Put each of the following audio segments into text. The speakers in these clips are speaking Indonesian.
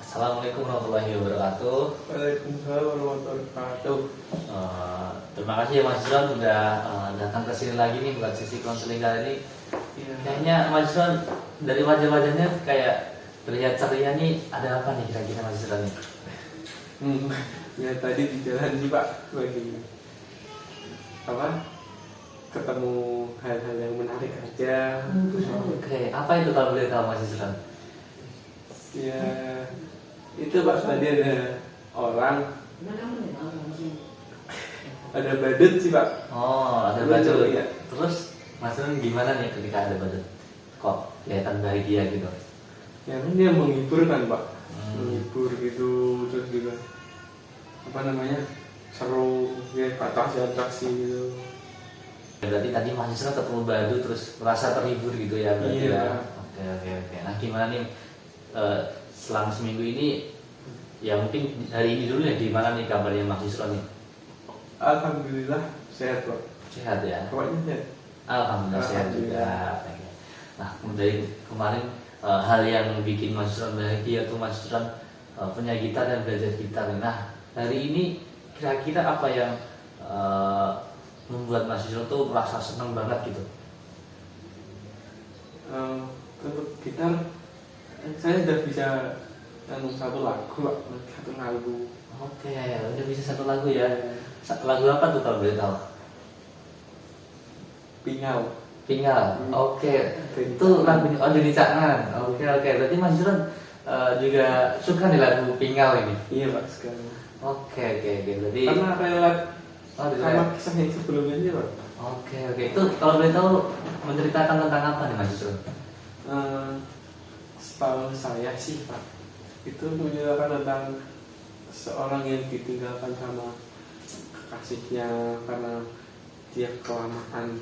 Assalamualaikum warahmatullahi wabarakatuh. Waalaikumsalam warahmatullahi wabarakatuh. Terima kasih ya Mas John sudah datang ke sini lagi nih buat sesi konseling kali ini. Iya. Kayaknya Mas John dari wajah-wajahnya kayak terlihat ceria nih. Ada apa nih kira-kira Mas John nih? Ya tadi di jalan sih Pak, lagi apa? Ketemu hal-hal yang menarik aja. Oke, apa itu kalau boleh tahu Mas John? Ya itu Pak, tadi ada orang, ada badut sih Pak. Oh, ada Lucu, badut. iya. Terus Mas John gimana nih ketika ada badut? Kok kelihatan bahagia gitu? Ya kan dia menghibur kan Pak, Hmm. menghibur gitu, terus juga apa namanya, seru, ya atraksi gitu. Berarti tadi Mas John ketemu badut terus merasa terhibur gitu ya berarti Iya. ya. Oke. Nah gimana nih selang seminggu ini? Ya mungkin hari ini dulu ya, di mana nih kabarnya Mas Yusron nih? Alhamdulillah sehat Pak. Sehat ya? Pokoknya sehat. Alhamdulillah sehat juga. Nah dari kemarin hal yang bikin Mas Yusron bahagia tuh Mas Yusron punya gitar dan belajar gitar. Nah hari ini kira-kira apa yang membuat Mas Yusron tuh merasa senang banget gitu? Untuk gitar saya udah bisa satu lagu Pak, satu lagu. Oke, udah bisa satu lagu ya. Lagu apa tuh kalau boleh tahu? Pingau. Pinggal. Oke. Deni Itu lagu Deni Caknan. Oke. Berarti Mas Yusron juga suka nih lagu Pinggal ini. Iya Pak sekarang. Oke. Berarti Karena relate oh, sama kisah yang sebelumnya aja Pak. Oke. Itu kalau boleh tahu menceritakan tentang apa nih Mas Yusron? Setahu saya sih Pak, itu menceritakan tentang seorang yang ditinggalkan sama kekasihnya karena dia kelamaan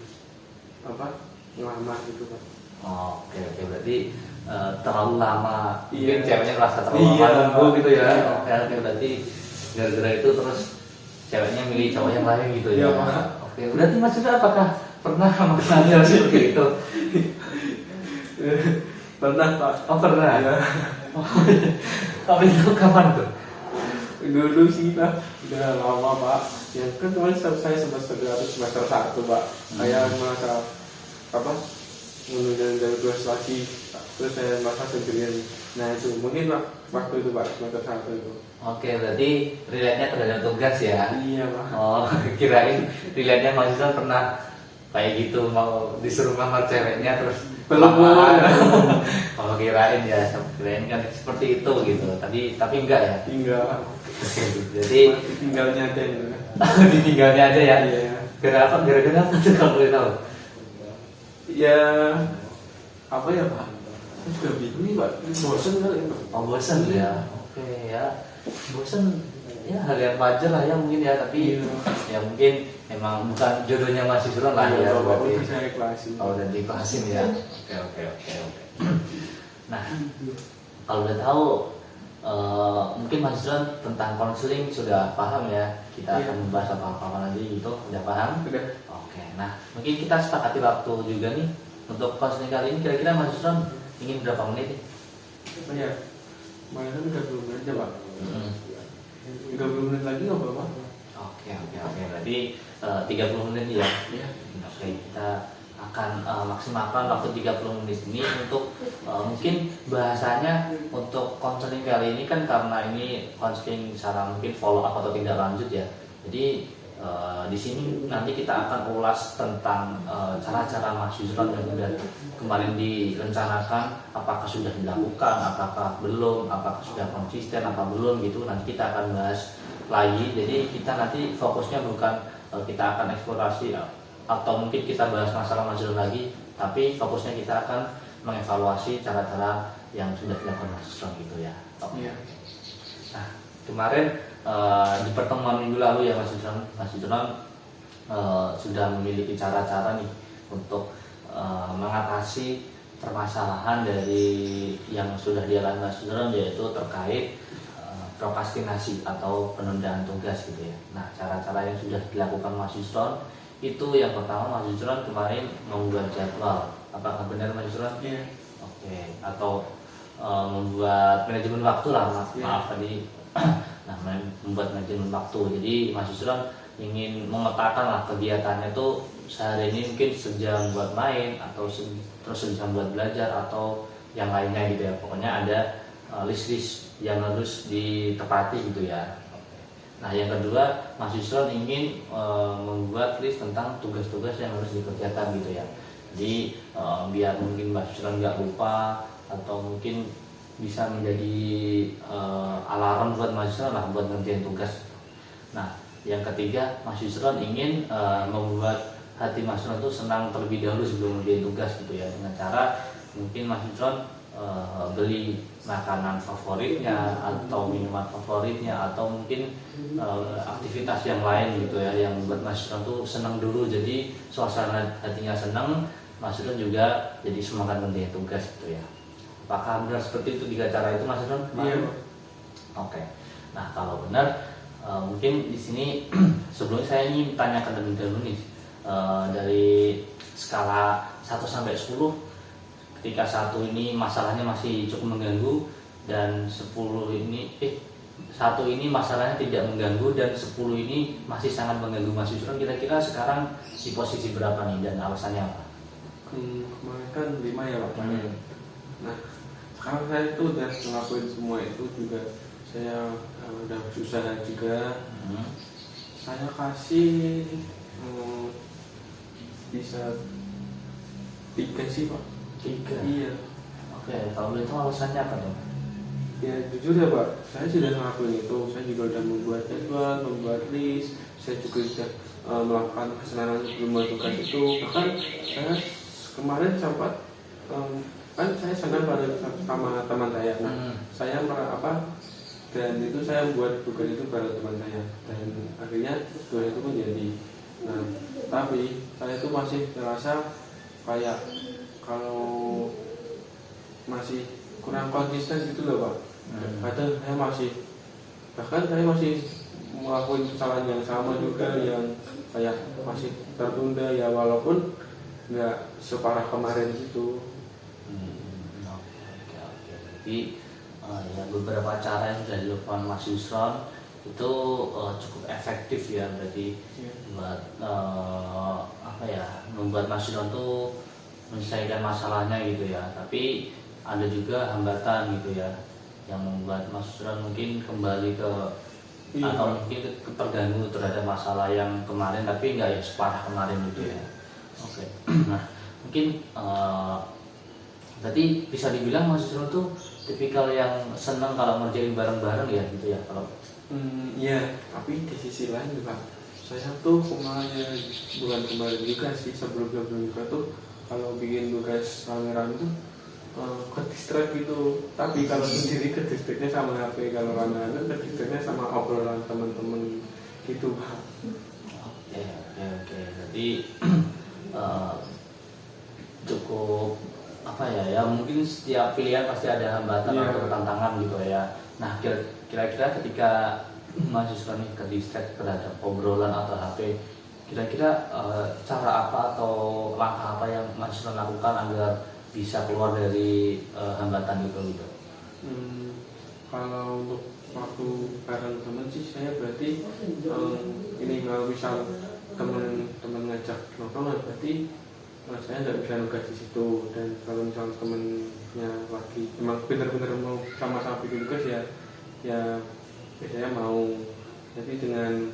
ngelamar gitu Pak. Oke. Berarti terlalu lama. Iya. Mungkin ceweknya merasa terlalu Iya. lama nunggu gitu ya. Iya. Oke. Berarti gara-gara itu terus ceweknya milih cowok yang lain gitu ya. Iya, Pak. Oke. Berarti Mas Yusron apakah pernah mengalami seperti itu? Pernah Pak. Oh pernah. Ya. Tapi itu kapan tuh? Dulu sih Pak, udah lama Pak. Ya kan kemarin saya semester 1 Pak. Saya merasa menunda tugas lagi. Terus saya merasa sendirian. Nah itu mungkin Pak, waktu itu Pak, semester 1 itu. Oke, berarti relate-nya terhadap tugas ya? Iya Pak. Oh, kirain relate-nya Mas Yusron pernah kayak gitu, mau disuruh ngelamar ceweknya terus Belum. Oh kirain kan seperti itu gitu. Tapi enggak ya? Tinggal. Jadi Tinggalnya aja gitu. ditinggalnya aja ya? Iya. Gara-gara apa tuh kalau boleh tahu? Ya apa ya Pak? Saya juga bingung nih Pak. Bosan kali Pak. Oh bosan ya? Oke ya, bosan ya hal yang wajar lah ya mungkin ya, tapi Iya. ya mungkin emang bukan jodohnya Mas Yusron lah ya Bapak berarti. udah saya ikhlasin. Oh udah diklasin ya. Oke. Nah kalau udah tahu mungkin Mas Yusron tentang konseling sudah paham ya. Kita Iya. akan membahas apa nanti gitu, udah paham? Udah. Oke. Nah mungkin kita sepakati waktu juga nih untuk konseling kali ini. Kira-kira Mas Yusron ingin berapa menit nih? Oh ya. Mana kan 30 menit aja Pak. Hmm. 30 menit lagi nggak apa-apa. Oke. Berarti 30 menit ya. Iya. Oke, kita akan maksimalkan waktu 30 menit ini untuk mungkin bahasanya untuk konseling kali ini kan karena ini konseling secara mungkin follow up atau tindak lanjut ya. Jadi di sini nanti kita akan ulas tentang cara-cara Mas Yusron yang sudah kemarin direncanakan, apakah sudah dilakukan, apakah belum, apakah sudah konsisten, apa belum gitu. Nanti kita akan bahas lagi. Jadi kita nanti fokusnya bukan kita akan eksplorasi atau mungkin kita bahas masalah Mas Yusron lagi, tapi fokusnya kita akan mengevaluasi cara-cara yang sudah dilakukan Mas Yusron gitu ya. Iya. Nah, kemarin di pertemuan minggu lalu ya Mas Yusron sudah memiliki cara-cara nih untuk mengatasi permasalahan dari yang sudah dialami Mas Yusron, yaitu terkait prokrastinasi atau penundaan tugas gitu ya. Nah, cara-cara yang sudah dilakukan Mas Yusron itu yang pertama Mas Yusron kemarin membuat jadwal. Apakah benar Mas Yusron? Iya. Oke. Atau membuat manajemen waktu lah, Iya. maaf tadi. Nah, membuat manajemen waktu. Jadi Mas Yusron ingin memetakan lah kegiatannya tuh sehari ini mungkin sejam buat main atau terus sejam buat belajar atau yang lainnya gitu ya. Pokoknya ada list-list yang harus ditepati gitu ya. Nah, yang kedua, Mas Yusron ingin membuat list tentang tugas-tugas yang harus dikerjakan gitu ya. Jadi biar mungkin Mas Yusron nggak lupa atau mungkin bisa menjadi alarm buat Mas Yusron lah buat ngerjain tugas. Nah, yang ketiga, Mas Yusron ingin membuat hati Mas Yusron itu senang terlebih dahulu sebelum ngerjain tugas gitu ya, dengan cara mungkin Mas Yusron beli makanan favoritnya atau minuman favoritnya atau mungkin aktivitas yang lain gitu ya yang buat Mas Yusron tuh senang dulu, jadi suasana hatinya senang, Mas Yusron juga jadi semangat ngerjain tugas gitu ya. Apakah benar seperti itu 3 cara itu Mas Yusron? Iya. Oke. Nah, kalau benar mungkin di sini sebelumnya saya ingin tanyakan terlebih dahulu nih, dari skala 1 sampai 10, ketika 1 ini masalahnya masih cukup mengganggu dan 1 ini masalahnya tidak mengganggu dan 10 ini masih sangat mengganggu Mas Yusron, kira-kira sekarang di posisi berapa nih dan alasannya apa? Kemarin kan 5 ya Pak. Nah, sekarang saya itu udah ngelakuin semua itu juga, saya udah berusaha juga. Saya kasih bisa 3 sih Pak. 3. Iya. Oke, kalau boleh tahu alasannya apa dong? Ya jujur ya Pak, saya sudah ngelakuin itu. Saya juga udah membuat jadwal, membuat list. Saya juga sudah melakukan kesenangan sebelum tugas itu. Bahkan saya kemarin sempat kan saya senang bareng sama teman saya. Nah, saya dan itu saya buat tugas itu bareng teman saya dan akhirnya tugas itu pun jadi. Nah, tapi saya itu masih merasa kayak kalau masih kurang konsisten gitu loh Pak. Kadang saya masih melakukan kesalahan yang sama juga, yang kayak masih tertunda ya, walaupun nggak separah kemarin gitu. Oke. Jadi ya beberapa cara yang sudah dilakukan Mas Yusron itu cukup efektif ya, berarti buat membuat Mas Yusron tuh menyelesaikan masalahnya gitu ya. Tapi ada juga hambatan gitu ya yang membuat Mas Yusron mungkin kembali ke atau mungkin terganggu terhadap masalah yang kemarin, tapi nggak ya separah kemarin gitu ya. Oke. Nah, mungkin berarti bisa dibilang Mas Yusron tuh tipikal yang senang kalau ngerjain bareng-bareng ya gitu ya kalau. Iya, tapi di sisi lain juga saya tuh bukan kemarin juga sih, sebelum juga tuh kalau bikin tugas rame-rame tuh ke distrik gitu. Tapi kalau sendiri ke distriknya sama HP, kalau rame-rame ke distriknya sama obrolan teman-teman gitu Pak. Oke. Jadi cukup mungkin setiap pilihan pasti ada hambatan atau tantangan gitu ya. Nah, kira-kira ketika Mas Yusron ke distrik terhadap obrolan atau HP, kira-kira cara apa atau langkah apa yang Mas Yusron lakukan agar bisa keluar dari hambatan gitu? Kalau untuk waktu bareng teman sih, saya berarti ini kalau misal teman ngajak nongkrong berarti saya nggak bisa nugas di situ. Dan kalau misal temennya lagi emang bener-bener mau sama-sama bikin tugas ya biasanya mau. Jadi dengan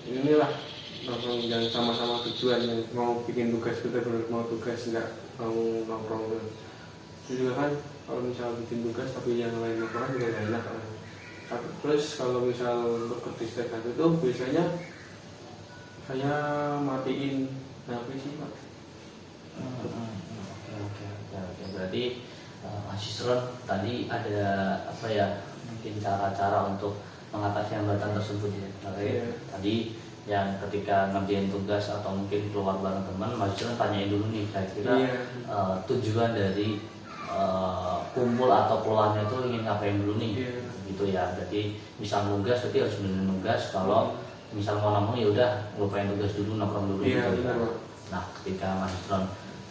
inilah nongkrong yang sama-sama tujuan, yang mau bikin tugas, bener-bener mau tugas, nggak mau nongkrong. Itu juga kan kalau misal bikin tugas tapi yang lain nongkrong juga nggak enak. Terus kalau misal untuk kedistrekan itu biasanya saya matiin HP sih Pak. Oke. Berarti Mas Yusron tadi ada mungkin cara-cara untuk mengatasi hambatan tersebut ya. Tadi yang ketika ngerjain tugas atau mungkin keluar bareng teman, Mas Yusron tanyain dulu nih kira-kira tujuan dari kumpul atau keluarnya itu ingin ngapain dulu nih, gitu ya. Berarti misal nugas berarti harus benar nugas. Kalau misal mau nongkrong ya udah lupain tugas dulu, nongkrong dulu gitu ya. Nah, ketika Mas Yusron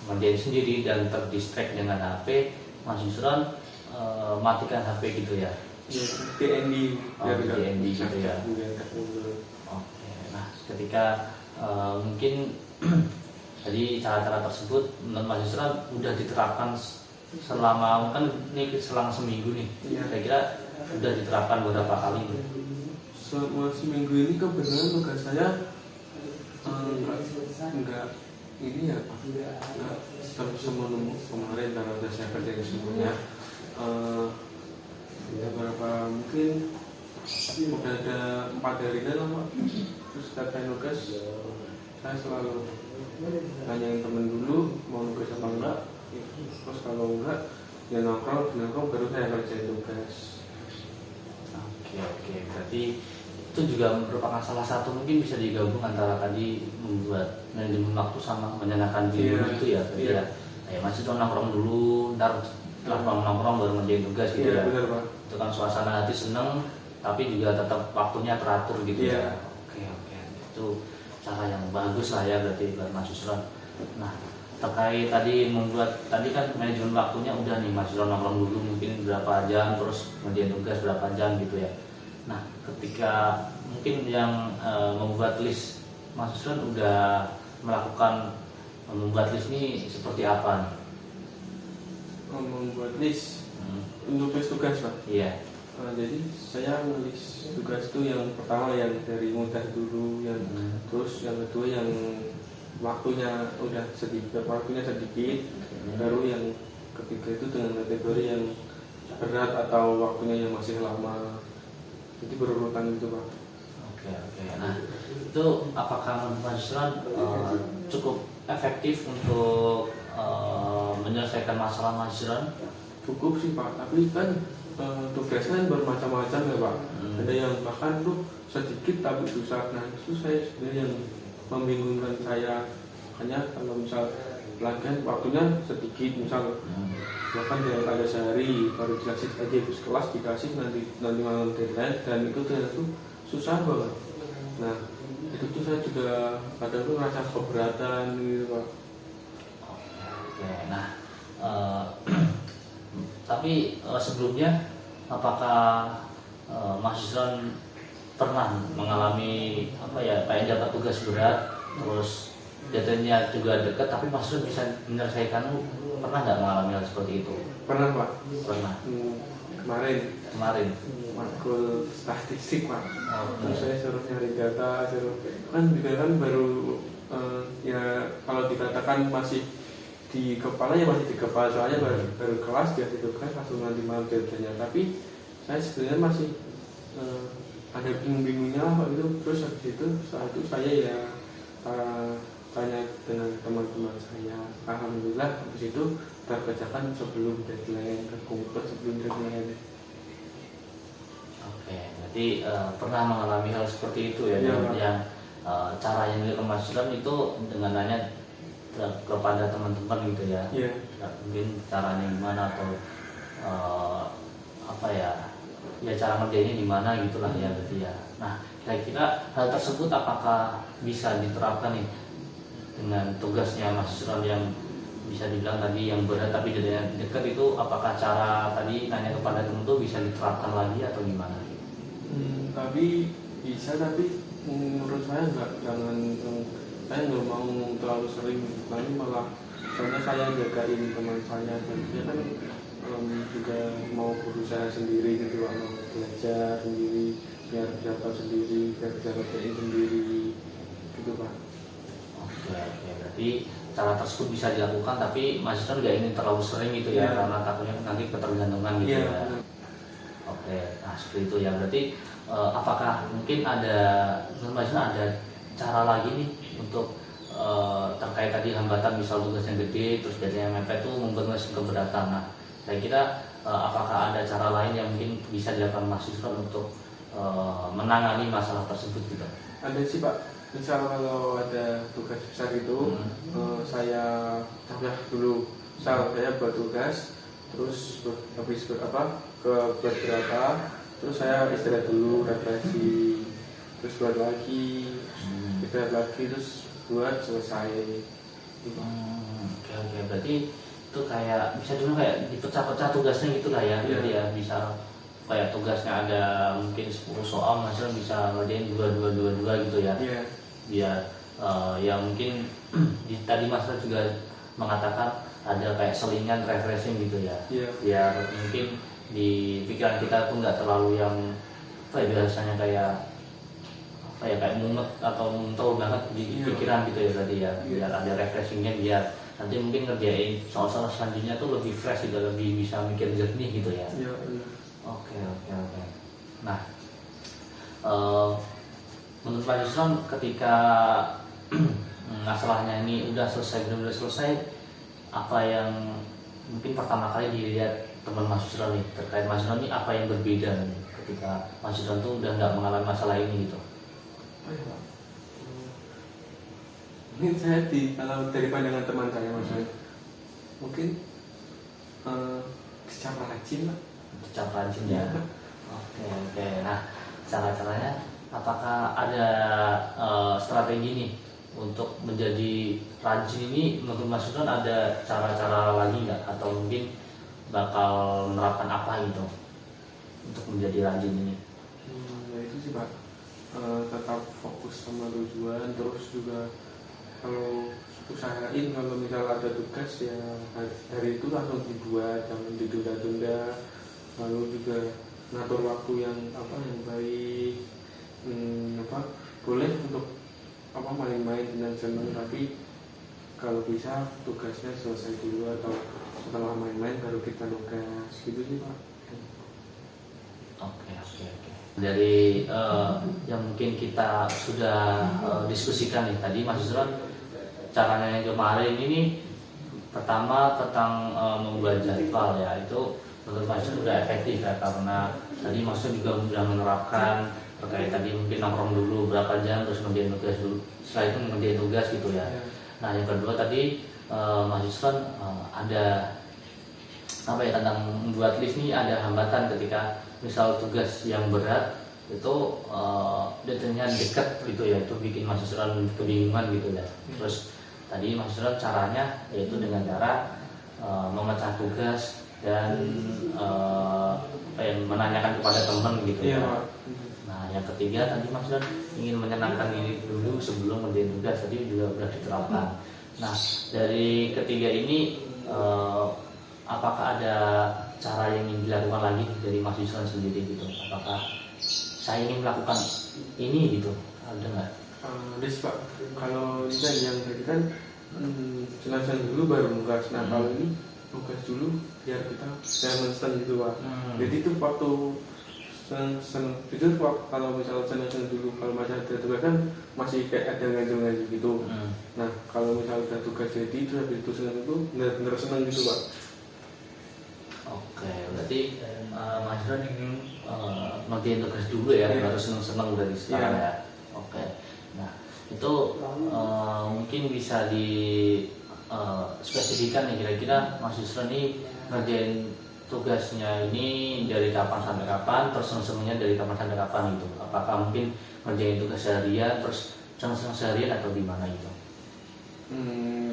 ngerjain sendiri dan terdistract dengan HP, Mas Yusron matikan HP gitu ya. Ya, DND biar nggak DND gitu ya. biar nggak mundur. Oke, nah ketika mungkin jadi cara-cara tersebut menurut Mas Yusra udah diterapkan selama kan ini selang seminggu nih. Iya. Kira-kira udah diterapkan beberapa kali nih? Selama seminggu ini kebetulan tugas saya enggak ini ya Pak, enggak semua kemarin karena udah saya kerjain semuanya. Beberapa mungkin udah ada 4 hari lah Pak. Terus setiap nugas saya selalu tanyain temen dulu mau nugas apa enggak, terus kalau enggak ya nongkrong baru saya kerjain tugas. Oke, berarti itu juga merupakan salah satu mungkin bisa digabung antara tadi membuat manajemen waktu sama menyenangkan diri gitu ya. Berarti ya, ya masih tuh nongkrong dulu, ntar setelah nongkrong baru ngerjain tugas gitu ya. Benar, Pak. Itu kan suasana hati seneng, tapi juga tetap waktunya teratur gitu Iya. ya. Oke, itu cara yang bagus lah ya berarti buat Mas Yusron. Nah, terkait tadi membuat tadi kan manajemen waktunya udah nih Mas Yusron nongkrong dulu mungkin berapa jam, terus ngerjain tugas berapa jam gitu ya. Nah, ketika mungkin yang membuat list Mas Yusron udah melakukan membuat list ini seperti apa nih? Membuat list untuk list tugas Pak. Iya. Jadi saya nulis tugas itu yang pertama yang dari mudah dulu, yang terus yang kedua yang waktunya sedikit, baru yang ketiga itu dengan kategori yang berat atau waktunya yang masih lama. Jadi berurutan gitu Pak. Oke. Nah, itu apakah menurut Mas Yusron cukup efektif untuk menyelesaikan masalah Mas Yusron? Cukup sih Pak, tapi kan tugasnya kan bermacam-macam ya Pak. Ada yang bahkan tuh sedikit tapi susah. Nah itu saya sebenarnya yang membingungkan saya. Hanya kalau misal latihan waktunya sedikit, misal bahkan dia ada sehari baru jelasin aja habis kelas dikasih nanti malam deadline, dan itu ternyata tuh susah banget. Nah itu tuh saya juga kadang tuh rasa keberatan gitu Pak. Oke. Nah, tapi sebelumnya apakah Mas Yusron pernah mengalami kayak dapat tugas berat terus deadline-nya juga dekat tapi Mas Yusron bisa menyelesaikan, pernah nggak mengalami hal seperti itu? Pernah Pak. Pernah. Kemarin makul statistik Pak. Terus Okay. saya suruh nyari data, kan baru ya kalau dikatakan masih di kepala ya masih di kepala, soalnya baru kelas dia tugas langsung nanti malam deadline-nya. Tapi saya sebenarnya masih ada bingung-bingungnya lah Pak gitu. Terus saat itu saya ya tanya dengan teman-teman saya. Alhamdulillah habis itu terkerjakan sebelum deadline, terkumpul sebelum deadline. Oke, berarti pernah mengalami hal seperti itu ya, Iya, yang cara yang dilakukan Mas Yusron itu dengan nanya kepada teman-teman gitu ya. Iya. Mungkin caranya gimana atau cara ngerjainnya gimana gitulah ya berarti ya. Nah, kira-kira hal tersebut apakah bisa diterapkan nih dengan tugasnya Mas Yusron yang bisa dibilang tadi yang berat tapi dekat itu, apakah cara tadi tanya kepada teman itu bisa diterapkan lagi atau gimana? Tapi bisa, tapi menurut saya saya nggak mau terlalu sering, nanti malah soalnya saya jagain teman saya dan dia kan juga mau berusaha sendiri gitu Pak, mau belajar sendiri biar bisa tahu sendiri, biar bisa kerjain sendiri gitu Pak. Oke, berarti cara tersebut bisa dilakukan tapi Mas Yusron nggak ingin terlalu sering gitu ya, karena takutnya nanti ketergantungan gitu ya. Oke, nah seperti itu ya. Berarti apakah mungkin ada Mas Yusron ada cara lagi nih untuk terkait tadi hambatan, misal tugasnya gede terus jadinya mepet tuh membuat Mas keberatan. Nah, saya kira apakah ada cara lain yang mungkin bisa dilakukan Mas Yusron untuk menangani masalah tersebut gitu? Ada sih Pak. Misal kalau ada tugas besar itu saya catat dulu. Misal saya buat tugas, terus habis buat berapa, terus saya istirahat dulu, refleksi, terus buat lagi, istirahat lagi, terus buat selesai. Oke, berarti itu kayak bisa dulu kayak dipecah-pecah tugasnya gitu lah ya. Jadi ya bisa kayak tugasnya ada mungkin 10 soal, Mas Ron bisa ngerjain dua gitu ya. Biar ya mungkin tadi Mas Ron juga mengatakan ada kayak selingan refreshing gitu ya. Biar mungkin di pikiran kita tuh nggak terlalu yang biasanya kayak mumet atau mental banget di pikiran gitu ya tadi ya. Biar ada refreshingnya, biar nanti mungkin ngerjain soal-soal selanjutnya tuh lebih fresh gitu, lebih bisa mikir jernih gitu ya. Oke. Nah, menurut Pak Yusron ketika masalahnya ini udah benar-benar selesai, apa yang mungkin pertama kali dilihat teman Mas Yusron nih terkait Mas Yusron ini, apa yang berbeda nih ketika Mas Yusron tuh udah nggak mengalami masalah ini gitu? Mungkin saya kalau dari pandangan teman saya Mas, mungkin secara rajin lah. Secara rajin ya. Oke. Nah, caranya apakah ada strategi nih untuk menjadi rajin ini? Menurut Mas Yusron ada cara-cara lagi nggak, atau mungkin bakal menerapkan apa gitu untuk menjadi rajin ini? Ya itu sih Pak, tetap fokus sama tujuan, terus juga kalau usahain kalau misal ada tugas ya hari itu langsung dibuat, jangan ditunda-tunda. Lalu juga ngatur waktu yang baik, boleh untuk main-main dan senang, tapi kalau bisa tugasnya selesai dulu, atau setelah main-main baru kita tugas gitu sih Pak. Oke. Dari yang mungkin kita sudah diskusikan nih tadi Mas Yusron, caranya yang kemarin ini pertama tentang membuat jadwal ya, itu menurut Mas Yusron sudah efektif ya, karena tadi Mas Yusron juga sudah menerapkan terkait tadi mungkin nongkrong dulu berapa jam terus ngerjain tugas dulu, setelah itu ngerjain tugas gitu ya. Nah yang kedua tadi Mas Yusron ada tentang membuat list nih, ada hambatan ketika misal tugas yang berat itu deadline-nya dekat gitu ya, itu bikin Mas Yusron kebingungan gitu ya. Terus tadi Mas Yusron caranya yaitu dengan cara memecah tugas dan menanyakan kepada teman gitu ya. Nah yang ketiga tadi Mas Yusron ingin menyenangkan diri dulu sebelum mengerjain tugas, tadi juga sudah diterapkan. Nah dari ketiga ini apakah ada cara yang ingin dilakukan lagi dari Mas Yusron sendiri gitu? Apakah saya ingin melakukan ini gitu? Ada nggak? Pak, kalau kita yang tadi kan senang dulu baru nugas. Nah kalau ini nugas dulu biar kita senang gitu Pak. Jadi itu waktu senang itu kalau misal senang dulu, kalau masih ada tugas kan masih kayak ada ngaji gitu. Nah kalau misal ada tugas jadi itu habis itu senang itu benar-benar senang gitu Pak. Oke, berarti Mas Yusron ingin ngerjain tugas dulu ya, baru seneng-seneng dari sekarang ya. Oke, nah itu mungkin bisa di spesifikan nih kira-kira Mas Yusron ini ngerjain tugasnya ini dari kapan sampai kapan, terus seneng-senengnya dari kapan sampai kapan gitu. Apakah mungkin ngerjain tugas seharian terus seneng-seneng seharian atau gimana gitu?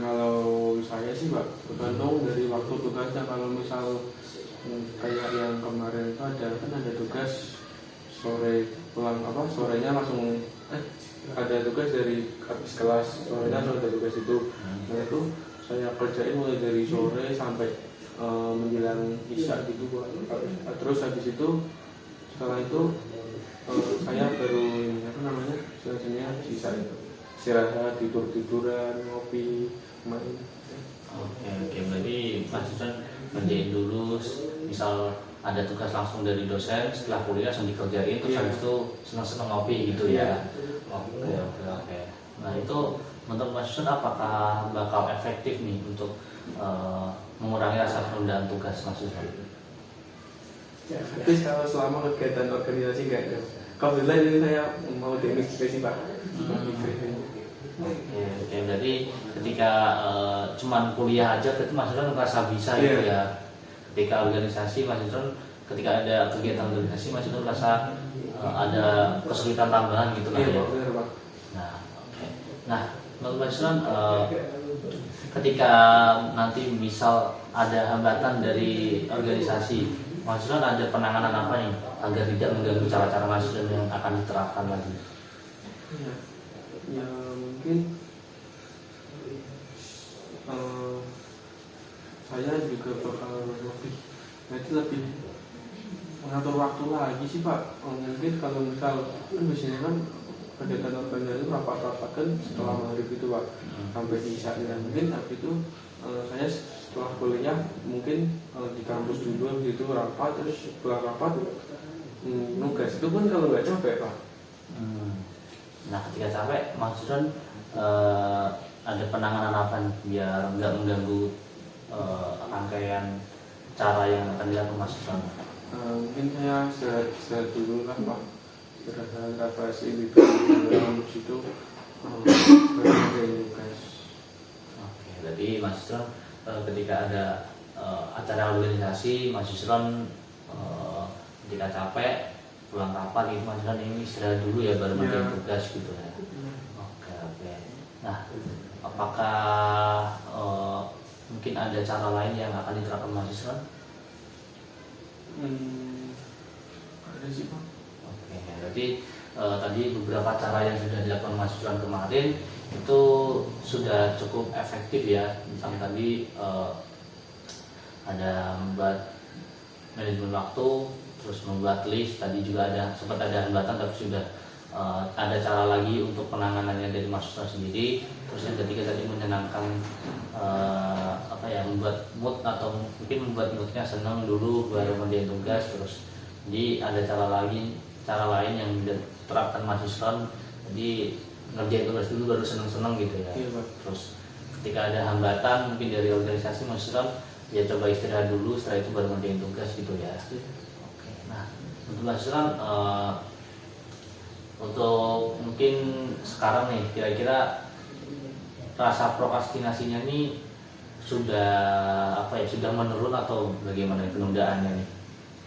Kalau saya sih Pak, tergantung dari waktu tugasnya. Kalau misal kayak yang kemarin itu ada tugas sore pulang sorenya langsung ada tugas dari habis kelas, sorenya langsung ada tugas itu. Nah itu saya kerjain mulai dari sore sampai menjelang isya gitu Pak. Terus habis itu setelah itu saya baru selesainya sisa itu istirahat, tiduran, ngopi, main. Oke, berarti Mas Yusron kerjain dulu, misal ada tugas langsung dari dosen, setelah kuliah langsung dikerjain, terus habis itu senang-senang ngopi gitu ya. Oke. Nah itu menurut Mas Yusron apakah bakal efektif nih untuk mengurangi rasa penundaan tugas Mas Yusron? Ya, efektif kalau selama kegiatan organisasi enggak ada. Kebetulan ini saya mau demonstrasi Pak. Oke, berarti ketika cuman kuliah aja berarti Mas Yusron merasa bisa gitu ya. Ketika organisasi Mas Yusron, ketika ada kegiatan organisasi Mas Yusron merasa ada kesulitan tambahan gitu lah ya. Benar, Pak. Nah, oke. Nah, menurut Mas Yusron ketika nanti misal ada hambatan dari organisasi, Mas Yusron ada penanganan apa nih agar tidak mengganggu cara-cara Mas Yusron yang akan diterapkan lagi? Ya, ya mungkin saya juga bakal lebih mengatur waktu lagi sih Pak. Mungkin kalau misal kan biasanya kan kegiatan organisasi rapat-rapat kan setelah maghrib itu Pak sampai isya ya. Mungkin tapi itu saya setelah kuliah mungkin di kampus dulu habis itu rapat, terus setelah rapat nugas itu pun kalau nggak capek Pak. Nah ketika capek Mas Yusron ada penanganan apa nih biar nggak mengganggu rangkaian cara yang akan dilakukan Mas Yusron? Mungkin saya istirahat dulu lah Pak, istirahat refreshing gitu dalam situ nugas. Oke, jadi Mas Yusron ketika ada acara organisasi, Mas Yusron ketika capek pulang rapat gitu Mas Yusron ini istirahat dulu ya baru mengerjakan tugas gitu ya. Oke. Nah, apakah mungkin ada cara lain yang akan diterapkan Mas Yusron? Ada sih Pak. Oke, jadi tadi beberapa cara yang sudah dilakukan Mas Yusron kemarin itu sudah cukup efektif ya. Misalnya tadi ada membuat manajemen waktu, terus membuat list. Tadi juga sempat ada hambatan tapi sudah ada cara lagi untuk penanganannya dari Mas Yusron sendiri. Terus yang ketiga tadi menyenangkan membuat mood atau mungkin membuat moodnya senang dulu baru mengerjakan tugas. Terus jadi ada cara lain yang diterapkan Mas Yusron, jadi ngerjain tugas dulu baru senang-senang gitu ya. Iya, Pak. Terus ketika ada hambatan mungkin dari organisasi Mas Yusron ya coba istirahat dulu, setelah itu baru ngerjain tugas gitu ya. Iya. Oke, nah untuk Mas Yusron untuk mungkin sekarang nih kira-kira rasa prokrastinasinya nih sudah menurun atau bagaimana penundaannya nih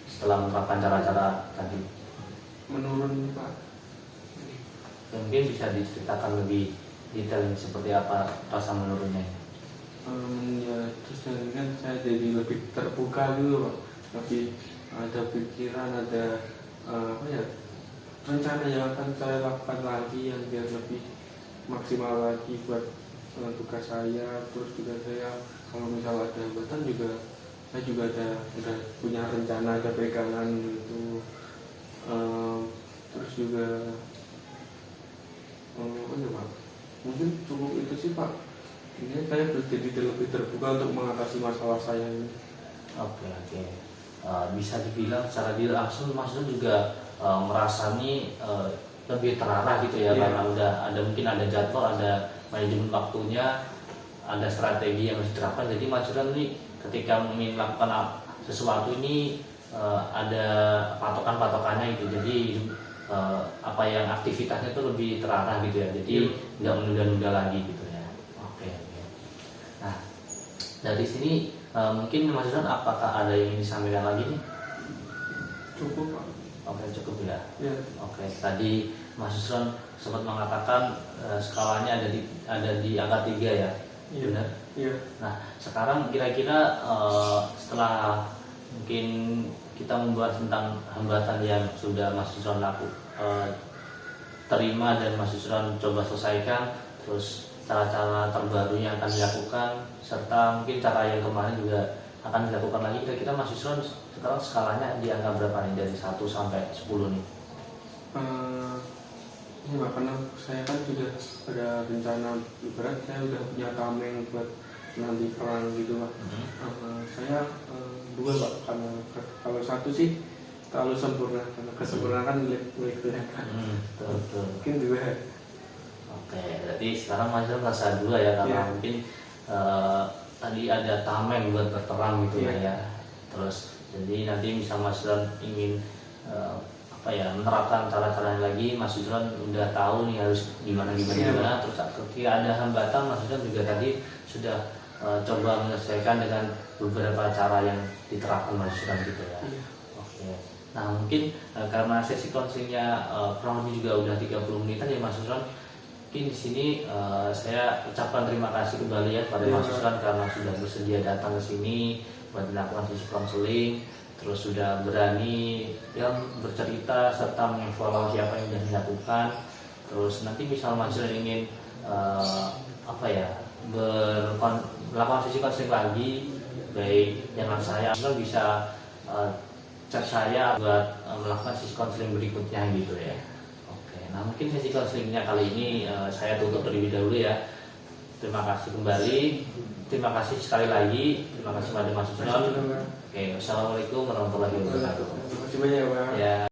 setelah menerapkan cara-cara tadi? Menurun Pak. Mungkin bisa diceritakan lebih detail seperti apa rasa menurunnya? Ya terus kan saya jadi lebih terbuka dulu Pak, lebih ada pikiran, ada rencana yang akan saya lakukan lagi yang biar lebih maksimal lagi buat tugas saya. Terus juga saya kalau misal ada hambatan juga saya juga udah punya rencana, ada pegangan gitu. Terus juga Pak, mungkin cukup itu sih Pak. Ini saya jadi lebih terbuka untuk mengatasi masalah saya ini. Oke. Bisa dibilang secara diri langsung Mas Yusron juga merasani lebih terarah gitu ya, karena udah mungkin ada jadwal, ada manajemen waktunya, ada strategi yang harus diterapkan. Jadi Mas Yusron ini ketika ingin melakukan sesuatu ini ada patokannya gitu. Jadi aktivitasnya itu lebih terarah gitu ya. Jadi nggak menunda-nunda lagi gitu ya. Oke. Nah dari sini mungkin Mas Yusron apakah ada yang ingin disampaikan lagi nih? Cukup Pak. Oke, cukup ya. Oke, tadi Mas Yusron sempat mengatakan skalanya ada di angka 3 ya. Iya. Benar? Iya. Nah, sekarang kira-kira setelah mungkin kita membahas tentang hambatan yang sudah Mas Yusron terima dan Mas Yusron coba selesaikan, terus cara-cara terbaru yang akan dilakukan, serta mungkin cara yang kemarin juga akan dilakukan lagi. Kira-kira Mas Yusron sekarang skalanya di angka berapa nih dari 1 sampai 10 nih? Ini Pak, karena saya kan sudah ada rencana, ibarat saya udah punya tameng buat nanti perang gitu Pak. Saya 2 Pak, karena kalau 1 sih terlalu sempurna, karena kesempurnaan kan milik Tuhan. Betul. Mungkin 2. Oke, berarti sekarang Mas Yusron rasa 2 ya, karena mungkin tadi ada tameng buat berperang gitu ya. Terus jadi nanti bisa Mas Yusron ingin menerapkan cara-cara lagi, Mas Yusron udah tahu nih harus gimana. Terus ketika ada hambatan Mas Yusron juga tadi sudah coba menyelesaikan dengan beberapa cara yang diterapkan Mas Yusron gitu ya. Oke. Nah mungkin karena sesi counselingnya kurang lebih juga udah 30 menitan ya Mas Yusron, mungkin di sini saya ucapkan terima kasih kembali ya pada Mas Suswan karena sudah bersedia datang ke sini buat melakukan sesi konseling, terus sudah berani yang bercerita serta mengevaluasi apa yang sudah dilakukan. Terus nanti misal Mas Suswan ingin melakukan sesi konseling lagi, baik dengan saya atau bisa chat saya buat melakukan sesi konseling berikutnya gitu ya. Oke, nah mungkin sesi konselingnya kali ini saya tutup terlebih dahulu ya. Terima kasih kembali, terima kasih sekali lagi, terima kasih pada Mas Suswan. Oke, wassalamualaikum warahmatullahi wabarakatuh. Terima kasih banyak ya Pak. Ya.